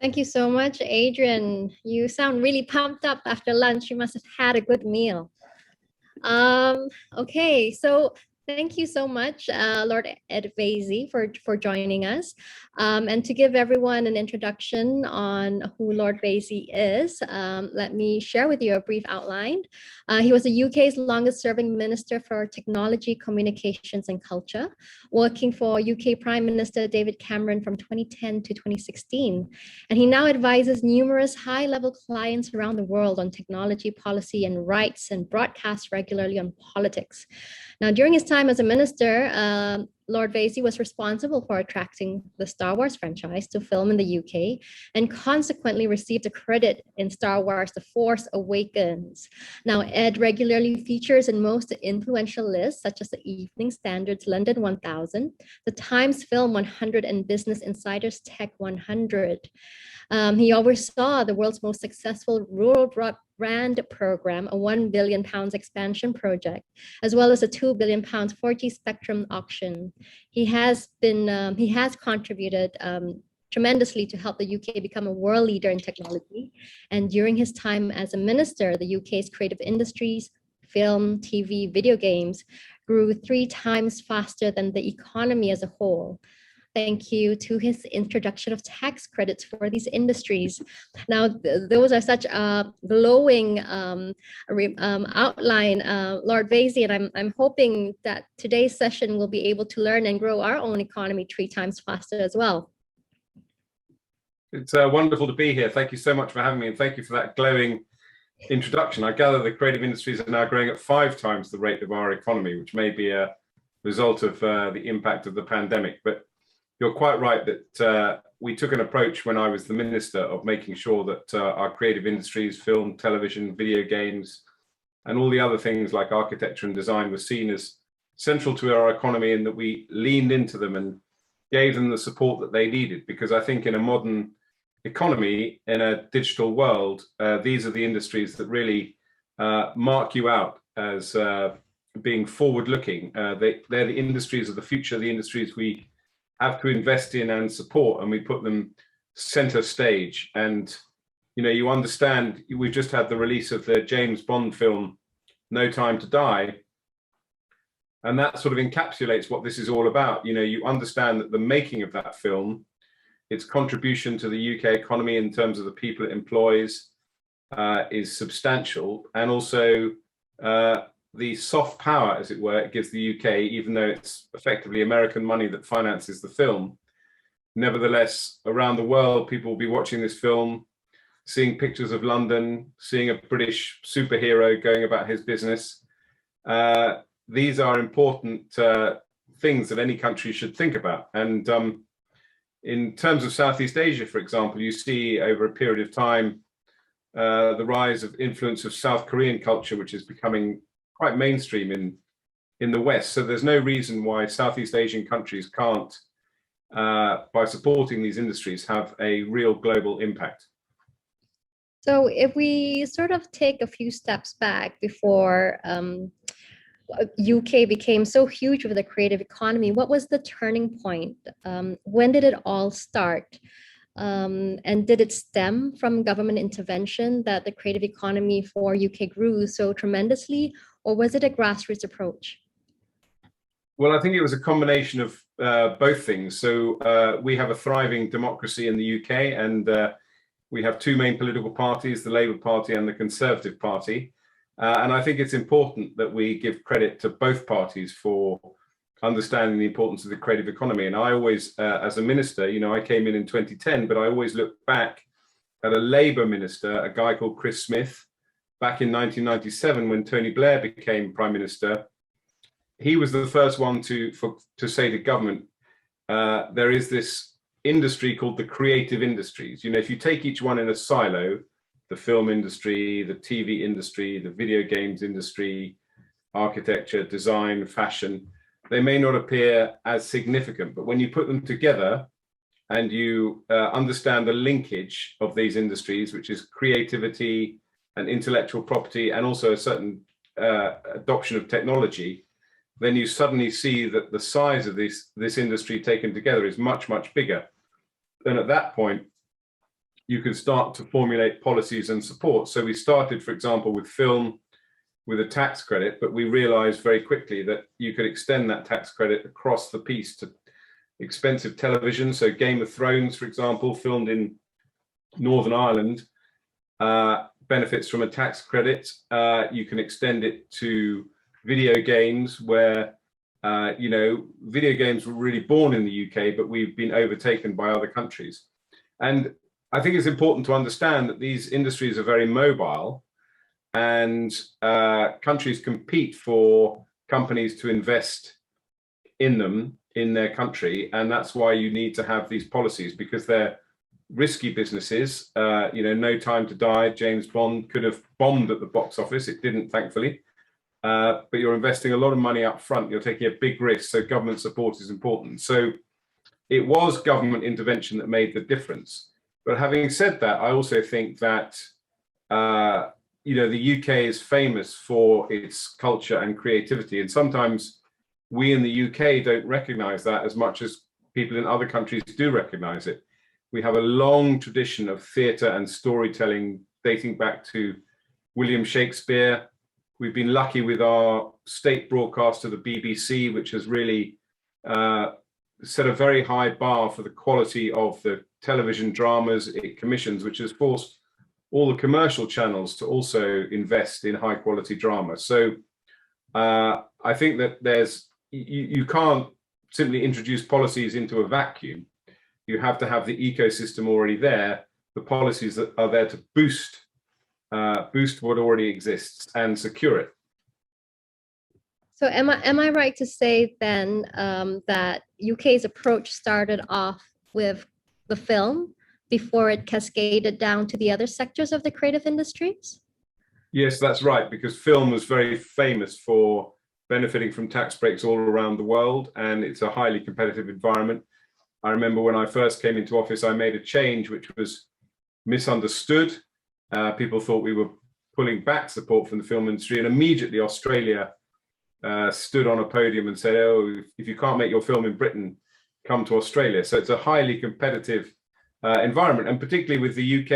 Thank you so much, Adrian. You sound really pumped up after lunch. You must have had a good meal. Okay, so thank you so much, Lord Ed Vaisey, for joining us. And to give everyone an introduction on who Lord Vaisey is, let me share with you a brief outline. He was the UK's longest serving Minister for Technology, Communications and Culture, working for UK Prime Minister David Cameron from 2010 to 2016. And he now advises numerous high-level clients around the world on technology policy and rights, and broadcasts regularly on politics. Now, during his time as a minister, Lord Vaisey was responsible for attracting the Star Wars franchise to film in the UK, and consequently received a credit in Star Wars The Force Awakens. Now, Ed regularly features in most influential lists, such as the Evening Standard's London 1000, the Times Film 100, and Business Insider's Tech 100. He oversaw the world's most successful rural broadband program, a £1 billion expansion project, as well as a £2 billion 4G spectrum auction. He has contributed tremendously to help the UK become a world leader in technology. And during his time as a minister, the UK's creative industries, film, TV, video games, grew 3 times faster than the economy as a whole. Thank you to his introduction of tax credits for these industries. Now, those are such a glowing outline, Lord Vaisey, and I'm hoping that today's session will be able to learn and grow our own economy 3 times faster as well. It's wonderful to be here. Thank you so much for having me, and thank you for that glowing introduction. I gather the creative industries are now growing at 5 times the rate of our economy, which may be a result of the impact of the pandemic. But you're quite right that we took an approach when I was the minister of making sure that our creative industries, film, television, video games, and all the other things like architecture and design were seen as central to our economy, and that we leaned into them and gave them the support that they needed. Because I think in a modern economy, in a digital world, these are the industries that really mark you out as being forward-looking. They're the industries of the future, the industries we have to invest in and support, and we put them center stage. And you understand, we've just had the release of the James Bond film No Time to Die, and that sort of encapsulates what this is all about. You understand that the making of that film, its contribution to the UK economy in terms of the people it employs, is substantial, and also the soft power, as it were, it gives the UK, even though it's effectively American money that finances the film. Nevertheless, around the world, people will be watching this film, seeing pictures of London, seeing a British superhero going about his business. These are important things that any country should think about. And in terms of Southeast Asia, for example, you see over a period of time the rise of influence of South Korean culture, which is becoming quite mainstream in the West. So there's no reason why Southeast Asian countries can't, by supporting these industries, have a real global impact. So if we sort of take a few steps back before UK became so huge with the creative economy, what was the turning point? When did it all start? And did it stem from government intervention that the creative economy for UK grew so tremendously, or was it a grassroots approach? Well, I think it was a combination of both things. So we have a thriving democracy in the UK, and we have 2 main political parties, the Labour Party and the Conservative Party. And I think it's important that we give credit to both parties for understanding the importance of the creative economy. And I always, as a minister, I came in 2010, but I always look back at a Labour minister, a guy called Chris Smith, back in 1997 when Tony Blair became Prime Minister. He was the first one to say to government, there is this industry called the creative industries. If you take each one in a silo, the film industry, the TV industry, the video games industry, architecture, design, fashion, they may not appear as significant, but when you put them together and you understand the linkage of these industries, which is creativity and intellectual property, and also a certain adoption of technology, then you suddenly see that the size of this industry taken together is much, much bigger. And at that point, you can start to formulate policies and support. So we started, for example, with film with a tax credit, but we realized very quickly that you could extend that tax credit across the piece to expensive television. So Game of Thrones, for example, filmed in Northern Ireland, benefits from a tax credit. You can extend it to video games where, video games were really born in the UK, but we've been overtaken by other countries. And I think it's important to understand that these industries are very mobile, and countries compete for companies to invest in them in their country. And that's why you need to have these policies, because they're risky businesses. No Time to Die, James Bond could have bombed at the box office. It didn't, thankfully. But you're investing a lot of money up front. You're taking a big risk. So government support is important. So it was government intervention that made the difference. But having said that, I also think that, the UK is famous for its culture and creativity. And sometimes we in the UK don't recognize that as much as people in other countries do recognize it. We have a long tradition of theatre and storytelling dating back to William Shakespeare. We've been lucky with our state broadcaster, the BBC, which has really set a very high bar for the quality of the television dramas it commissions, which has forced all the commercial channels to also invest in high quality drama. So I think that you can't simply introduce policies into a vacuum. You have to have the ecosystem already there, the policies that are there to boost what already exists and secure it. So am I right to say then that UK's approach started off with the film before it cascaded down to the other sectors of the creative industries? Yes, that's right, because film was very famous for benefiting from tax breaks all around the world, and it's a highly competitive environment. I remember when I first came into office, I made a change which was misunderstood. People thought we were pulling back support from the film industry, and immediately Australia stood on a podium and said, oh, if you can't make your film in Britain, come to Australia. So it's a highly competitive environment, and particularly with the UK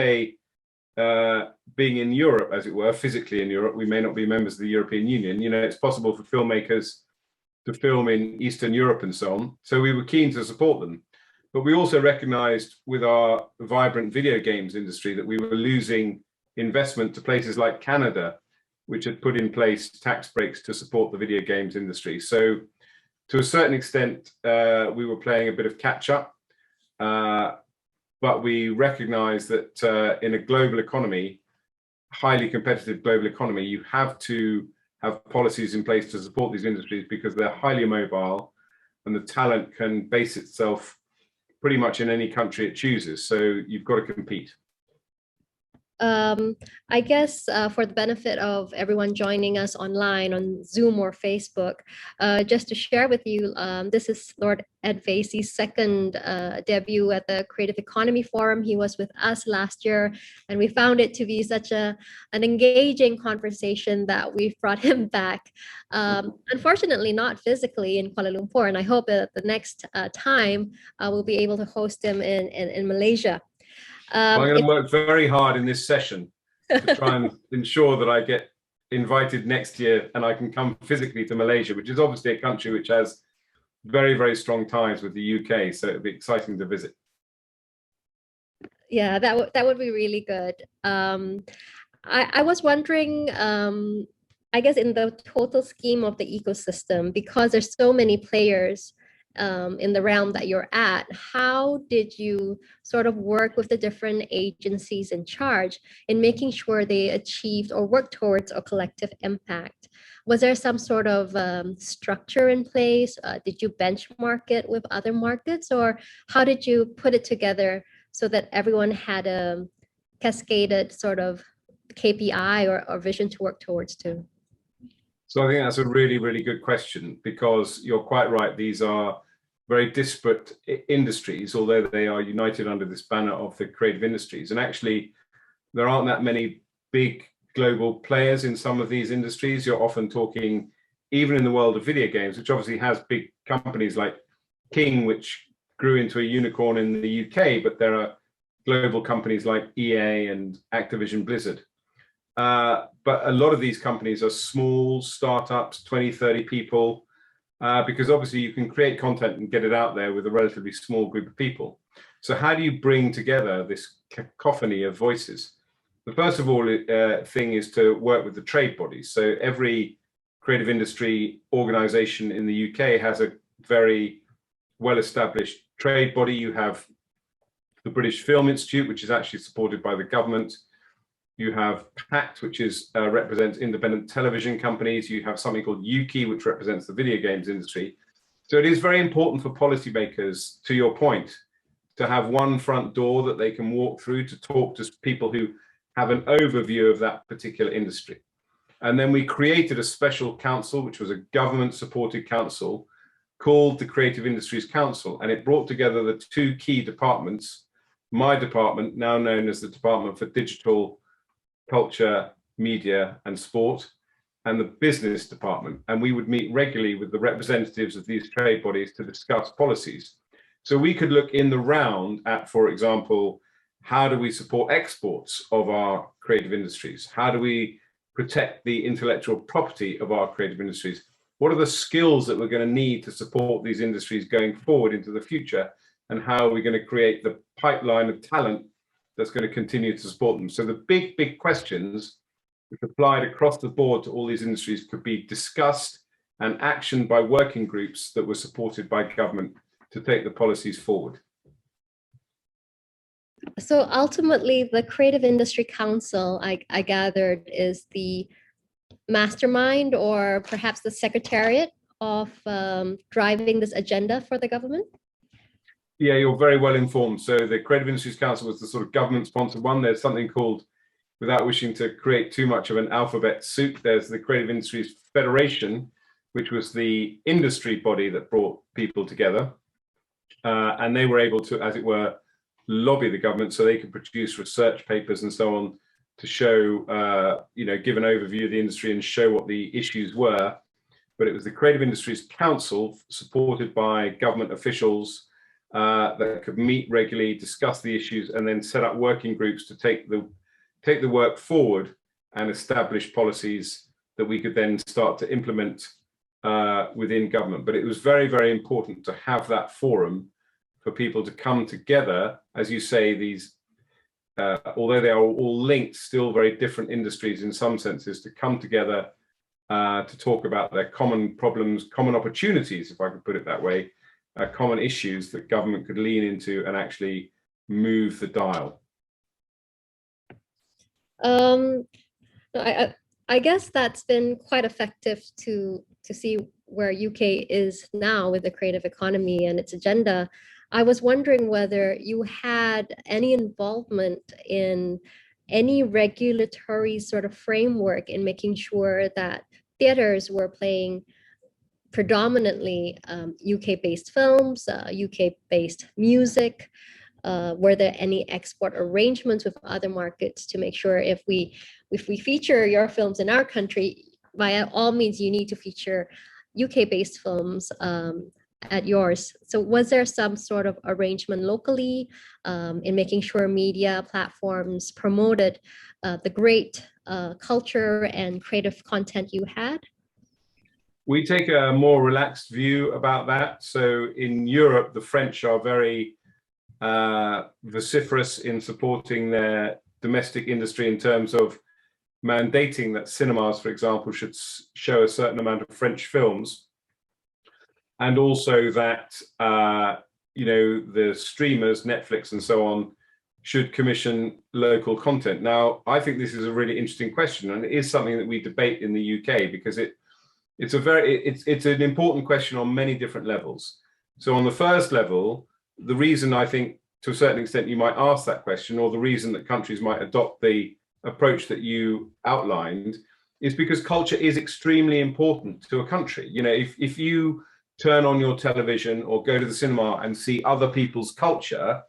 being in Europe, as it were, physically in Europe, we may not be members of the European Union. It's possible for filmmakers to film in Eastern Europe and so on. So we were keen to support them. But we also recognized with our vibrant video games industry that we were losing investment to places like Canada, which had put in place tax breaks to support the video games industry. So to a certain extent, we were playing a bit of catch up, but we recognize that in a global economy, highly competitive global economy, you have to have policies in place to support these industries because they're highly mobile and the talent can base itself pretty much in any country it chooses. So you've got to compete. I guess for the benefit of everyone joining us online on Zoom or Facebook, just to share with you, this is Lord Ed Vaisey's second debut at the Creative Economy Forum. He was with us last year, and we found it to be such an engaging conversation that we've brought him back. Unfortunately, not physically in Kuala Lumpur, and I hope that the next time we'll be able to host him in Malaysia. I'm going to work very hard in this session to try and ensure that I get invited next year and I can come physically to Malaysia, which is obviously a country which has very, very strong ties with the UK. So it'll be exciting to visit. Yeah, that would be really good. I was wondering, I guess in the total scheme of the ecosystem, because there's so many players in the realm that you're at, how did you sort of work with the different agencies in charge in making sure they achieved or worked towards a collective impact? Was there some sort of structure in place? Did you benchmark it with other markets, or how did you put it together so that everyone had a cascaded sort of KPI or vision to work towards too? So I think that's a really, really good question, because you're quite right. These are very disparate industries, although they are united under this banner of the creative industries. And actually, there aren't that many big global players in some of these industries. You're often talking, even in the world of video games, which obviously has big companies like King, which grew into a unicorn in the UK, but there are global companies like EA and Activision Blizzard. But a lot of these companies are small startups, 20, 30 people, because obviously you can create content and get it out there with a relatively small group of people. So how do you bring together this cacophony of voices? The first of all thing is to work with the trade bodies. So every creative industry organization in the UK has a very well-established trade body. You have the British Film Institute, which is actually supported by the government. You have PACT, which is represents independent television companies. You have something called UKI, which represents the video games industry. So it is very important for policymakers, to your point, to have one front door that they can walk through to talk to people who have an overview of that particular industry. And then we created a special council, which was a government-supported council called the Creative Industries Council. And it brought together the two key departments, my department, now known as the Department for Digital, Culture, Media and Sport, and the business department. And we would meet regularly with the representatives of these trade bodies to discuss policies. So we could look in the round at, for example, how do we support exports of our creative industries? How do we protect the intellectual property of our creative industries? What are the skills that we're going to need to support these industries going forward into the future? And how are we going to create the pipeline of talent that's going to continue to support them? So the big questions which applied across the board to all these industries could be discussed and actioned by working groups that were supported by government to take the policies forward. So ultimately, the Creative Industry Council, I gathered, is the mastermind or perhaps the secretariat of driving this agenda for the government? Yeah, you're very well informed. So the Creative Industries Council was the sort of government-sponsored one. There's something called, without wishing to create too much of an alphabet soup, there's the Creative Industries Federation, which was the industry body that brought people together. And they were able to, as it were, lobby the government so they could produce research papers and so on to show, give an overview of the industry and show what the issues were. But it was the Creative Industries Council, supported by government officials, that could meet regularly, discuss the issues, and then set up working groups to take the work forward and establish policies that we could then start to implement within government. But it was very, very important to have that forum for people to come together. As you say, these, although they are all linked, still very different industries in some senses, to come together to talk about their common problems, common opportunities, if I could put it that way, common issues that government could lean into and actually move the dial. I guess that's been quite effective to see where UK is now with the creative economy and its agenda. I was wondering whether you had any involvement in any regulatory sort of framework in making sure that theaters were playing predominantly UK-based films, UK-based music. Were there any export arrangements with other markets to make sure if we feature your films in our country, by all means you need to feature UK-based films at yours? So was there some sort of arrangement locally in making sure media platforms promoted the great culture and creative content you had? We take a more relaxed view about that. So in Europe, the French are very vociferous in supporting their domestic industry in terms of mandating that cinemas, for example, should show a certain amount of French films. And also that, the streamers, Netflix and so on, should commission local content. Now, I think this is a really interesting question, and it is something that we debate in the UK because it's an important question on many different levels. So on the first level, the reason I think to a certain extent you might ask that question, or the reason that countries might adopt the approach that you outlined, is because culture is extremely important to a country. If you turn on your television or go to the cinema and see other people's culture,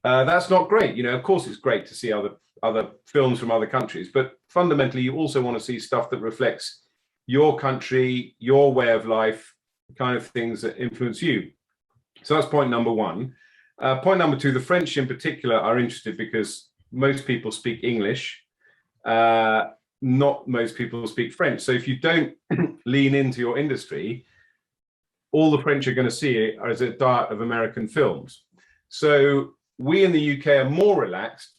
that's not great. Of course it's great to see other films from other countries, but fundamentally you also want to see stuff that reflects your country, your way of life, the kind of things that influence you. So that's point number one. Point number two, the French in particular are interested because most people speak English. Not most people speak French. So if you don't lean into your industry, all the French are going to see is a diet of American films. So we in the UK are more relaxed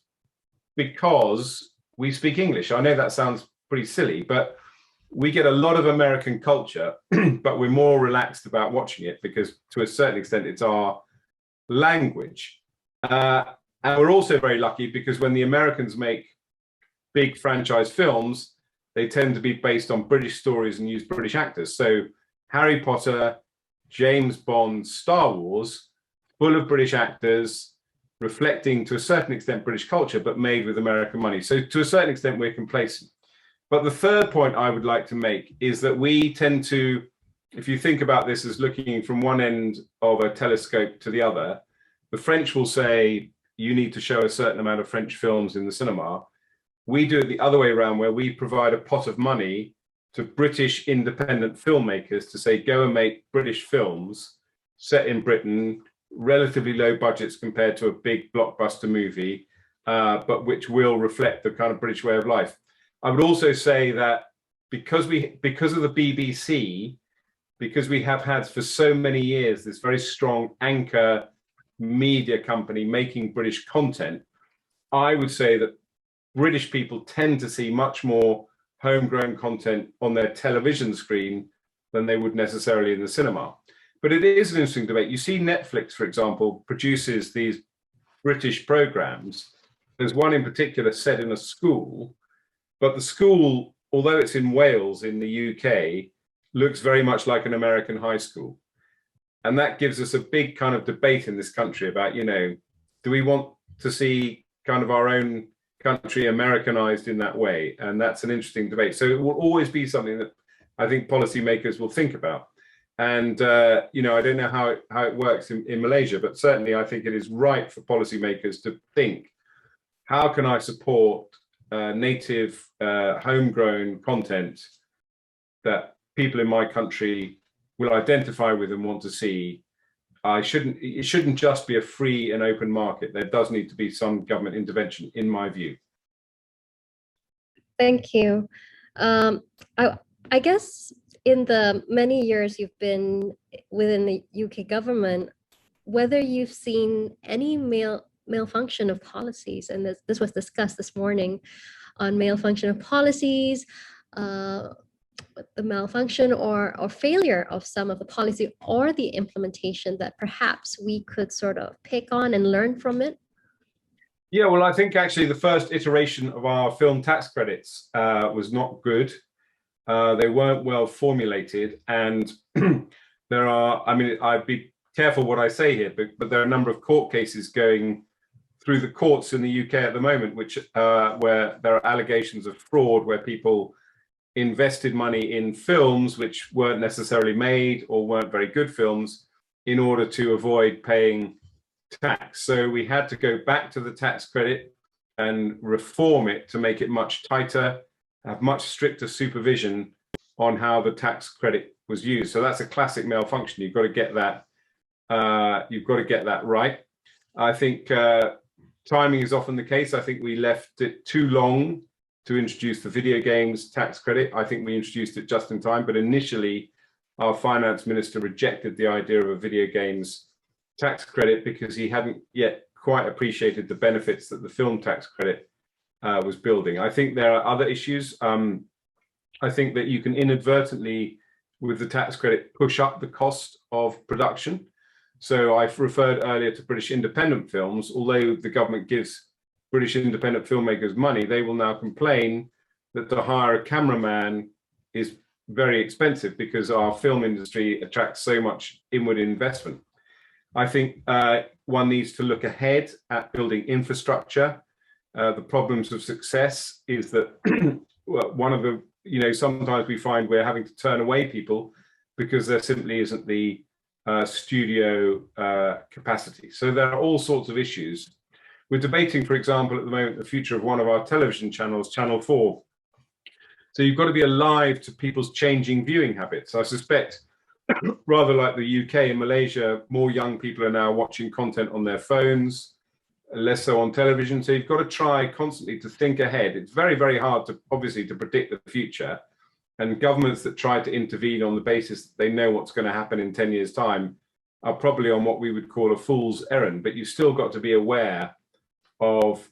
because we speak English. I know that sounds pretty silly, but we get a lot of American culture, but we're more relaxed about watching it because to a certain extent it's our language. And we're also very lucky because when the Americans make big franchise films, they tend to be based on British stories and use British actors. So Harry Potter, James Bond, Star Wars, full of British actors, reflecting to a certain extent British culture, but made with American money. So to a certain extent, we're complacent. But the third point I would like to make is that we tend to, if you think about this as looking from one end of a telescope to the other, the French will say, you need to show a certain amount of French films in the cinema. We do it the other way around, where we provide a pot of money to British independent filmmakers to say, go and make British films set in Britain, relatively low budgets compared to a big blockbuster movie, but which will reflect the kind of British way of life. I would also say that because of the BBC, because we have had for so many years this very strong anchor media company making British content, I would say that British people tend to see much more homegrown content on their television screen than they would necessarily in the cinema. But it is an interesting debate. You see Netflix, for example, produces these British programs. There's one in particular set in a school, but the school, although it's in Wales in the UK, looks very much like an American high school. And that gives us a big kind of debate in this country about, you know, do we want to see kind of our own country Americanized in that way? And that's an interesting debate. So it will always be something that I think policymakers will think about. And, you know, I don't know how it works in Malaysia, but certainly I think it is right for policymakers to think, how can I support native homegrown content that people in my country will identify with and want to see? It shouldn't just be a free and open market. There does need to be some government intervention, in my view. Thank you. I guess in the many years you've been within the UK government, whether you've seen any malfunction of policies, and this was discussed this morning on malfunction of policies, the malfunction or failure of some of the policy or the implementation that perhaps we could sort of pick on and learn from it? Yeah, well, I think actually the first iteration of our film tax credits was not good. They weren't well formulated, and there are, I mean, I'd be careful what I say here, but there are a number of court cases going through the courts in the UK at the moment, which where there are allegations of fraud, where people invested money in films which weren't necessarily made or weren't very good films in order to avoid paying tax. So we had to go back to the tax credit and reform it to make it much tighter, have much stricter supervision on how the tax credit was used. So that's a classic malfunction. You've got to get that. You've got to get that right. I think timing is often the case. I think we left it too long to introduce the video games tax credit. I think we introduced it just in time, but initially our finance minister rejected the idea of a video games tax credit because he hadn't yet quite appreciated the benefits that the film tax credit was building. I think there are other issues. I think that you can inadvertently, with the tax credit, push up the cost of production. So I've referred earlier to British independent films. Although the government gives British independent filmmakers money, they will now complain that to hire a cameraman is very expensive because our film industry attracts so much inward investment. I think one needs to look ahead at building infrastructure. The problems of success is that one of the, you know, sometimes we find we're having to turn away people because there simply isn't the studio capacity. So there are all sorts of issues. We're debating, for example, at the moment, the future of one of our television channels, Channel 4. So you've got to be alive to people's changing viewing habits. I suspect rather like the UK and Malaysia, more young people are now watching content on their phones, less so on television. So you've got to try constantly to think ahead. It's very, very hard to obviously to predict the future. And governments that try to intervene on the basis that they know what's going to happen in 10 years' time are probably on what we would call a fool's errand. But you've still got to be aware of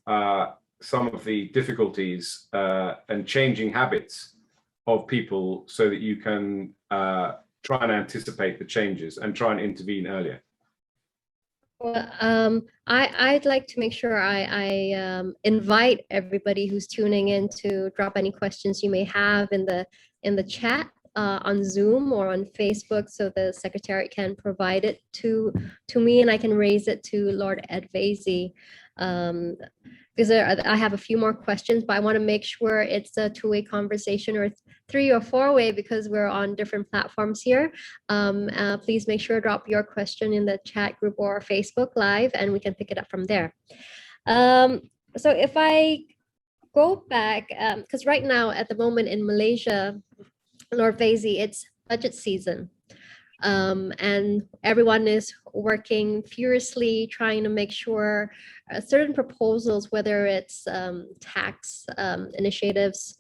some of the difficulties and changing habits of people so that you can try and anticipate the changes and try and intervene earlier. Well, I'd like to make sure I invite everybody who's tuning in to drop any questions you may have in the chat on Zoom or on Facebook, so the secretary can provide it to me and I can raise it to Lord Ed Vaisey. Because I have a few more questions, but I want to make sure it's a two-way conversation or 3 or 4-way because we're on different platforms here. Please make sure to drop your question in the chat group or Facebook Live, and we can pick it up from there. So if I go back, because right now at the moment in Malaysia, Lord Vaisey, it's budget season. And everyone is working furiously trying to make sure certain proposals, whether it's tax initiatives,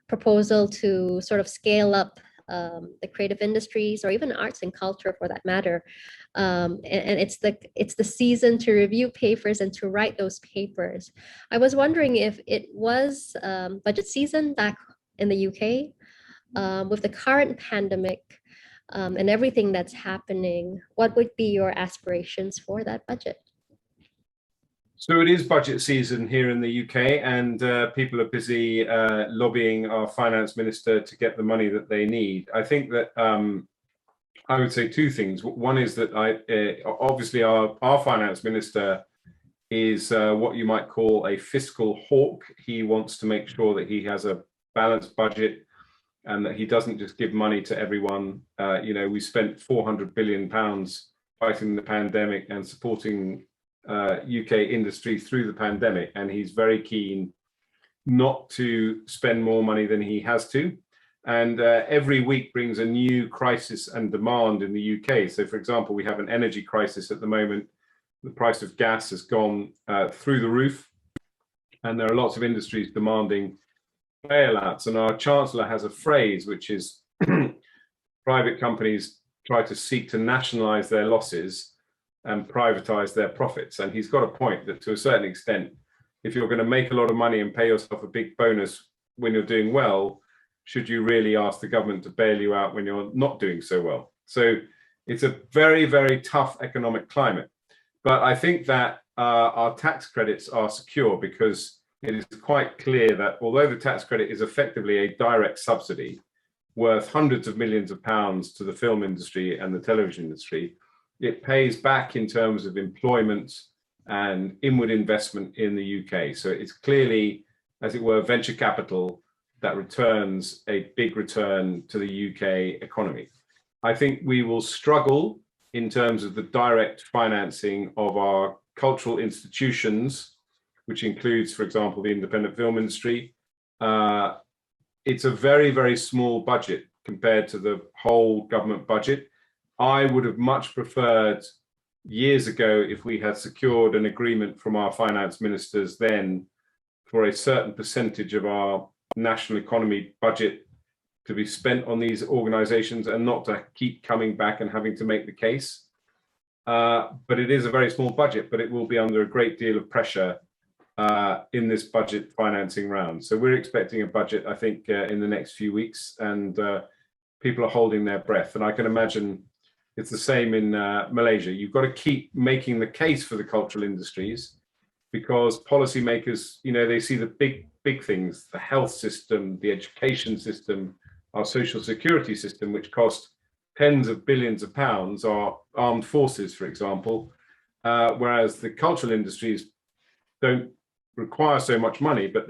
proposal to sort of scale up the creative industries or even arts and culture for that matter. And it's the season to review papers and to write those papers. I was wondering if it was budget season back in the UK with the current pandemic, and everything that's happening, what would be your aspirations for that budget? So it is budget season here in the UK, and people are busy lobbying our finance minister to get the money that they need. I think that I would say two things. One is that obviously our finance minister is what you might call a fiscal hawk. He wants to make sure that he has a balanced budget and that he doesn't just give money to everyone. We spent £400 billion fighting the pandemic and supporting UK industry through the pandemic, and he's very keen not to spend more money than he has to. And every week brings a new crisis and demand in the UK. So, for example, we have an energy crisis at the moment. The price of gas has gone through the roof, and there are lots of industries demanding bailouts. And our Chancellor has a phrase which is private companies try to seek to nationalize their losses and privatize their profits. And he's got a point that to a certain extent, if you're going to make a lot of money and pay yourself a big bonus when you're doing well, should you really ask the government to bail you out when you're not doing so well? So it's a very, very tough economic climate. But I think that our tax credits are secure because it is quite clear that although the tax credit is effectively a direct subsidy worth hundreds of millions of pounds to the film industry and the television industry, it pays back in terms of employment and inward investment in the UK. So it's clearly, as it were, venture capital that returns a big return to the UK economy. I think we will struggle in terms of the direct financing of our cultural institutions, which includes, for example, the independent film industry. It's a very, very small budget compared to the whole government budget. I would have much preferred years ago if we had secured an agreement from our finance ministers then for a certain percentage of our national economy budget to be spent on these organizations and not to keep coming back and having to make the case. But it is a very small budget, but it will be under a great deal of pressure in this budget financing round. So we're expecting a budget, I think, in the next few weeks, and people are holding their breath. And I can imagine it's the same in Malaysia. You've got to keep making the case for the cultural industries because policymakers, they see the big things, the health system, the education system, our social security system, which cost tens of billions of pounds, our armed forces, for example, whereas the cultural industries don't require so much money, but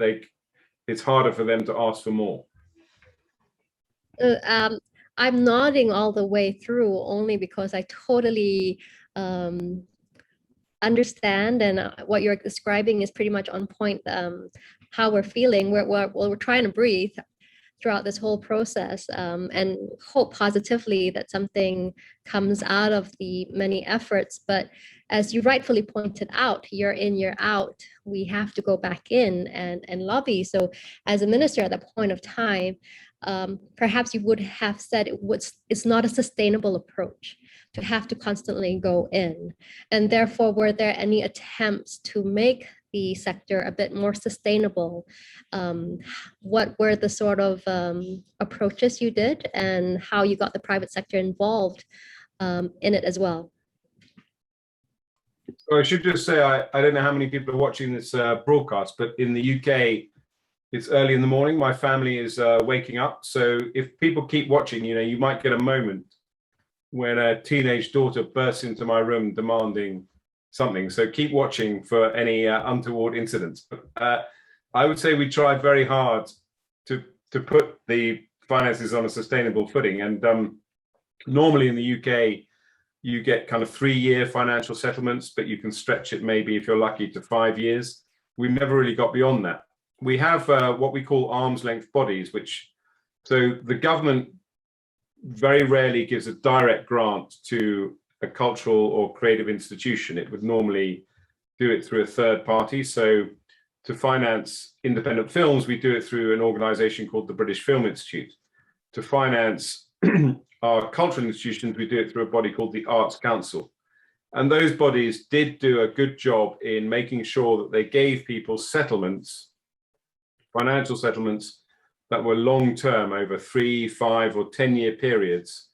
it's harder for them to ask for more. I'm nodding all the way through only because I totally understand, and what you're describing is pretty much on point. How we're feeling, we're trying to breathe. throughout this whole process, and hope positively that something comes out of the many efforts. But as you rightfully pointed out, year in, year out, we have to go back in and lobby. So as a minister at that point of time, perhaps you would have said it's not a sustainable approach to have to constantly go in. And therefore, were there any attempts to make the sector a bit more sustainable? What were the sort of approaches you did, and how you got the private sector involved in it as well? So I should just say, I don't know how many people are watching this broadcast, but in the UK, it's early in the morning. My family is waking up. So if people keep watching, you might get a moment when a teenage daughter bursts into my room demanding something. So keep watching for any untoward incidents. But I would say we tried very hard to put the finances on a sustainable footing. And normally in the UK, you get kind of 3-year financial settlements, but you can stretch it maybe, if you're lucky, to 5 years. We never really got beyond that. We have what we call arm's length bodies, so the government very rarely gives a direct grant to a cultural or creative institution. It would normally do it through a third party. So to finance independent films, we do it through an organization called the British Film Institute. To finance our cultural institutions, we do it through a body called the Arts Council. And those bodies did do a good job in making sure that they gave people settlements, financial settlements, that were long-term, over 3, 5, or 10-year periods.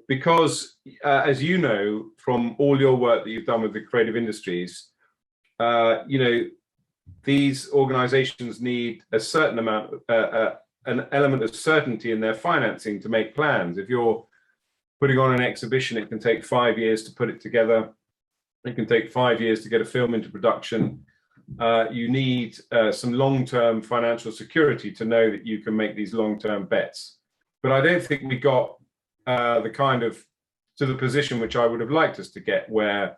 Because, as you know, from all your work that you've done with the creative industries, these organizations need a certain amount, an element of certainty in their financing to make plans. If you're putting on an exhibition, it can take 5 years to put it together. It can take 5 years to get a film into production. You need some long-term financial security to know that you can make these long-term bets. But I don't think we got to the position which I would have liked us to get, where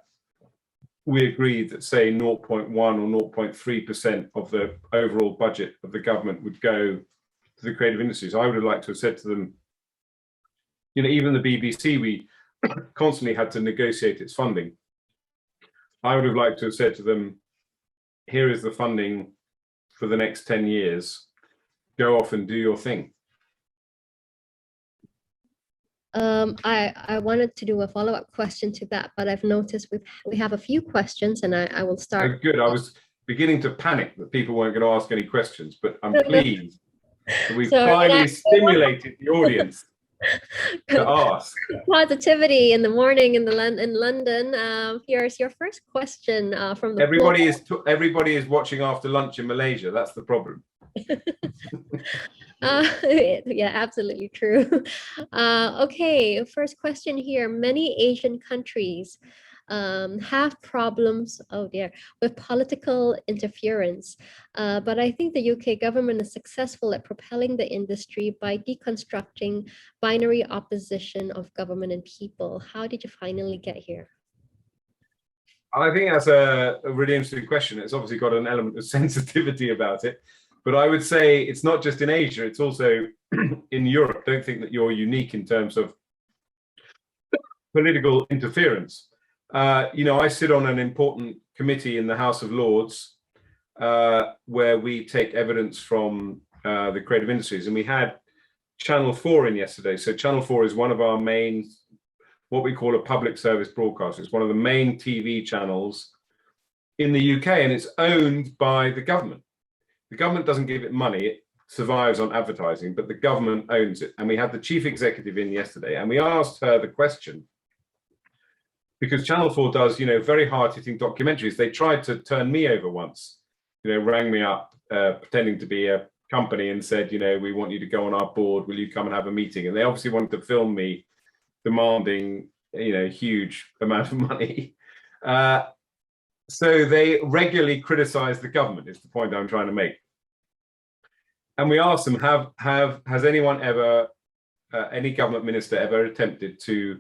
we agreed that, say, 0.1 or 0.3% of the overall budget of the government would go to the creative industries. I would have liked to have said to them, even the BBC, we constantly had to negotiate its funding. I would have liked to have said to them, here is the funding for the next 10 years. Go off and do your thing. I wanted to do a follow-up question to that, but I've noticed we have a few questions, and I will start. Oh, good. I was beginning to panic that people weren't going to ask any questions, but I'm pleased that we've finally stimulated the audience to ask. Positivity in the morning in London. Here's your first question from the Everybody is watching after lunch in Malaysia. That's the problem. Yeah, absolutely true. Okay, first question here. Many Asian countries have problems, with political interference. But I think the UK government is successful at propelling the industry by deconstructing binary opposition of government and people. How did you finally get here? I think that's a really interesting question. It's obviously got an element of sensitivity about it. But I would say it's not just in Asia, it's also in Europe. Don't think that you're unique in terms of political interference. I sit on an important committee in the House of Lords where we take evidence from the creative industries. And we had Channel 4 in yesterday. So Channel 4 is one of our main, what we call a public service broadcaster. It's one of the main TV channels in the UK, and it's owned by the government. The government doesn't give it money, it survives on advertising, but the government owns it. And we had the chief executive in yesterday, and we asked her the question, because Channel 4 does, very hard-hitting documentaries. They tried to turn me over once, rang me up pretending to be a company and said, we want you to go on our board, will you come and have a meeting? And they obviously wanted to film me demanding, huge amount of money. So they regularly criticize the government, is the point I'm trying to make. And we asked them, has anyone ever, any government minister ever attempted to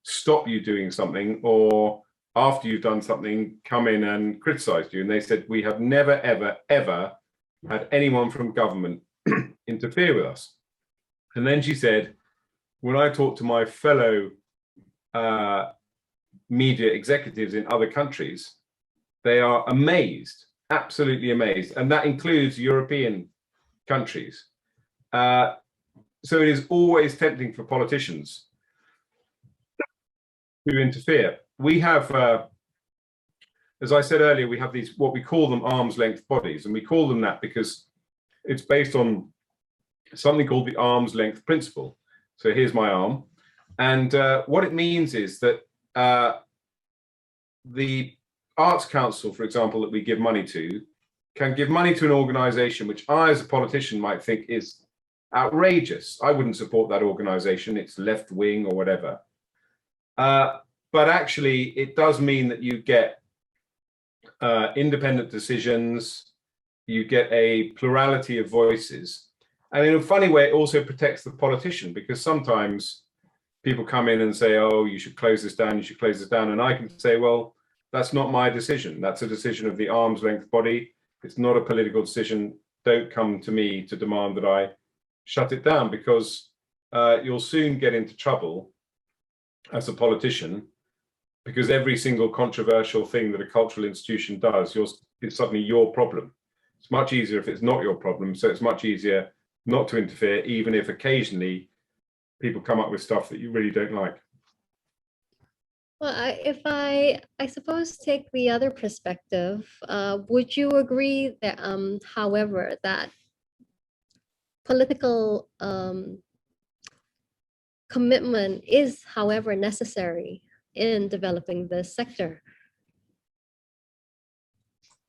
stop you doing something, or after you've done something, come in and criticize you? And they said, we have never, ever, ever had anyone from government interfere with us. And then she said, when I talk to my fellow media executives in other countries, they are amazed, absolutely amazed. And that includes European countries. So it is always tempting for politicians to interfere. We have, as I said earlier, we have these, what we call them arm's length bodies. And we call them that because it's based on something called the arm's length principle. So here's my arm. And what it means is that the Arts Council, for example, that we give money to, can give money to an organization which I, as a politician, might think is outrageous. I wouldn't support that organization. It's left wing or whatever. But actually, it does mean that you get independent decisions, you get a plurality of voices. And in a funny way, it also protects the politician, because sometimes people come in and say, oh, you should close this down, you should close this down. And I can say, well, that's not my decision. That's a decision of the arm's length body. It's not a political decision. Don't come to me to demand that I shut it down, because you'll soon get into trouble as a politician, because every single controversial thing that a cultural institution does is suddenly your problem. It's much easier if it's not your problem. So it's much easier not to interfere, even if occasionally people come up with stuff that you really don't like. Well, if I suppose take the other perspective, would you agree that, however, that political commitment is, however, necessary in developing this sector?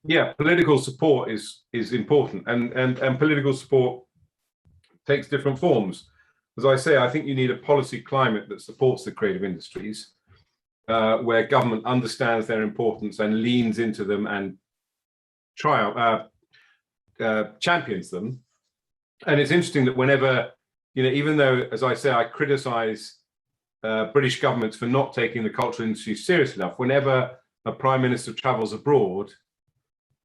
Yeah, political support is important, and political support takes different forms. As I say, I think you need a policy climate that supports the creative industries, where government understands their importance and leans into them and champions them. And it's interesting that whenever, even though, as I say, I criticize British governments for not taking the cultural industry seriously enough, whenever a prime minister travels abroad,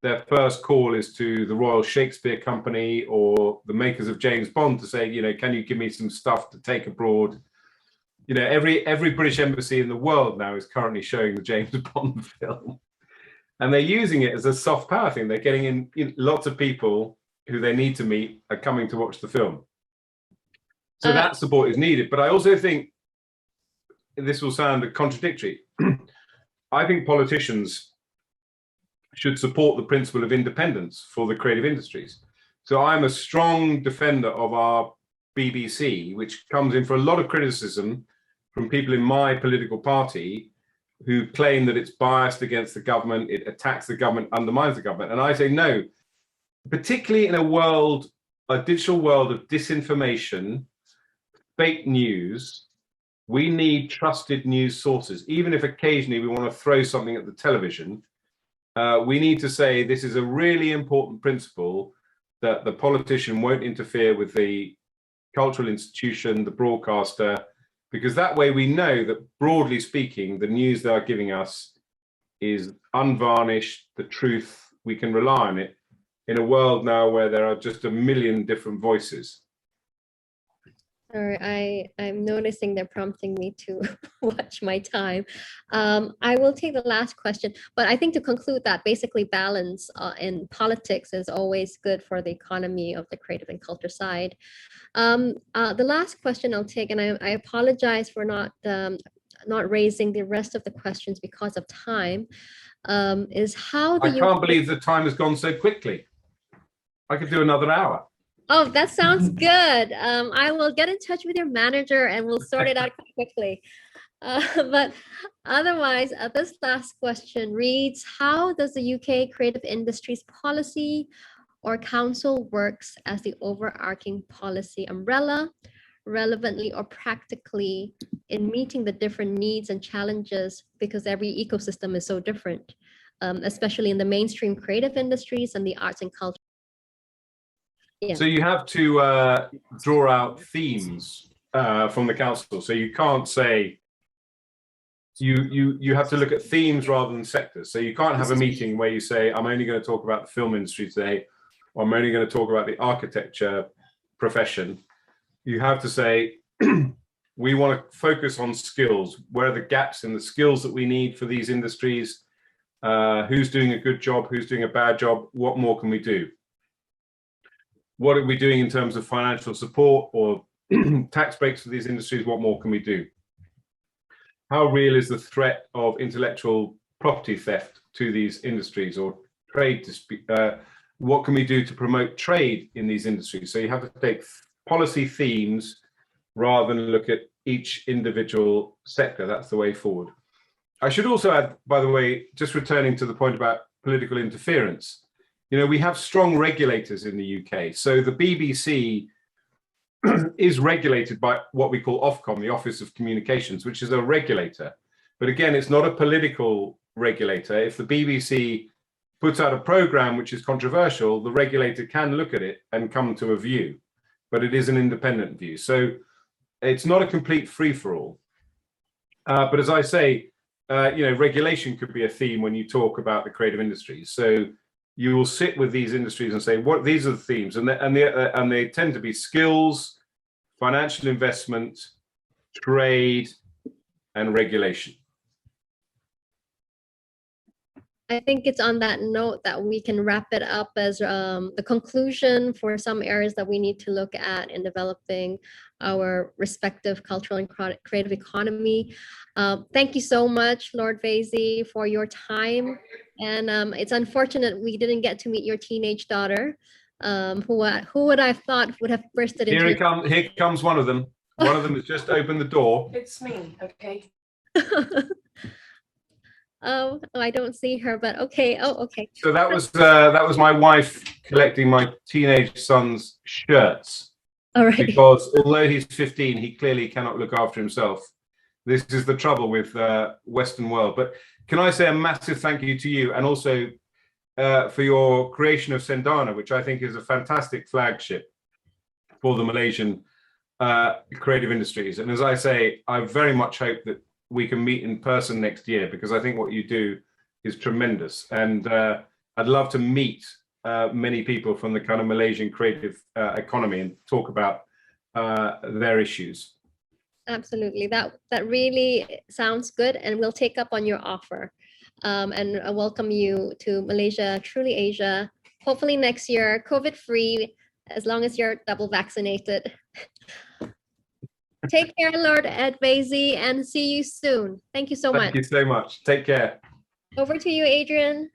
their first call is to the Royal Shakespeare Company or the makers of James Bond to say, can you give me some stuff to take abroad? Every British embassy in the world now is currently showing the James Bond film, and they're using it as a soft power thing. They're getting in lots of people who they need to meet are coming to watch the film. So that support is needed. But I also think, this will sound contradictory, I think politicians should support the principle of independence for the creative industries. So I'm a strong defender of our BBC, which comes in for a lot of criticism from people in my political party who claim that it's biased against the government, it attacks the government, undermines the government. And I say no, particularly in a digital world of disinformation, fake news, we need trusted news sources. Even if occasionally we want to throw something at the television, we need to say this is a really important principle, that the politician won't interfere with the cultural institution, the broadcaster, because that way we know that, broadly speaking, the news they are giving us is unvarnished, the truth, we can rely on it in a world now where there are just a million different voices. Sorry, I'm noticing they're prompting me to watch my time. I will take the last question, but I think to conclude that basically balance in politics is always good for the economy of the creative and culture side. The last question I'll take, and I apologize for not raising the rest of the questions because of time, is how do you— I can't believe the time has gone so quickly. I could do another hour. Oh, that sounds good. I will get in touch with your manager and we'll sort it out quickly. But otherwise, this last question reads, how does the UK Creative Industries Policy or Council works as the overarching policy umbrella, relevantly or practically, in meeting the different needs and challenges, because every ecosystem is so different, especially in the mainstream creative industries and the arts and culture? Yeah. So you have to draw out themes from the council. So you can't say, you have to look at themes rather than sectors. So you can't have a meeting where you say, I'm only going to talk about the film industry today, or I'm only going to talk about the architecture profession. you have to say, we want to focus on skills. Where are the gaps in the skills that we need for these industries? Who's doing a good job? Who's doing a bad job? What more can we do? What are we doing in terms of financial support or tax breaks for these industries? What more can we do? How real is the threat of intellectual property theft to these industries or trade dispute? What can we do to promote trade in these industries? So you have to take policy themes rather than look at each individual sector. That's the way forward. I should also add, by the way, just returning to the point about political interference, you know, we have strong regulators in the UK. So the BBC is regulated by what we call Ofcom, the Office of Communications, which is a regulator. But again, it's not a political regulator. If the BBC puts out a program which is controversial, the regulator can look at it and come to a view, but it is an independent view. So it's not a complete free-for-all. But as I say, you know, regulation could be a theme when you talk about the creative industries. So you will sit with these industries and say, what these are the themes, and they tend to be skills, financial investment, trade, and regulation. I think it's on that note that we can wrap it up as the conclusion for some areas that we need to look at in developing our respective cultural and creative economy. Thank you so much, Lord Vaisey, for your time. And it's unfortunate we didn't get to meet your teenage daughter, who would I have thought would have bursted into... Here comes one of them. One of them has just opened the door. It's me, okay. Oh, I don't see her, but okay. Oh, okay. So that was my wife collecting my teenage son's shirts. All right. Because although he's 15, he clearly cannot look after himself. This is the trouble with Western world. But can I say a massive thank you to you, and also for your creation of CENDANA, which I think is a fantastic flagship for the Malaysian creative industries. And as I say, I very much hope that we can meet in person next year, because I think what you do is tremendous. And I'd love to meet many people from the kind of Malaysian creative economy and talk about their issues. Absolutely. That really sounds good, and we'll take up on your offer. And I welcome you to Malaysia, Truly Asia, hopefully next year, COVID-free, as long as you're double vaccinated. Take care, Lord Vaisey, and see you soon. Thank you so much. Thank you so much. Take care. Over to you, Adrian.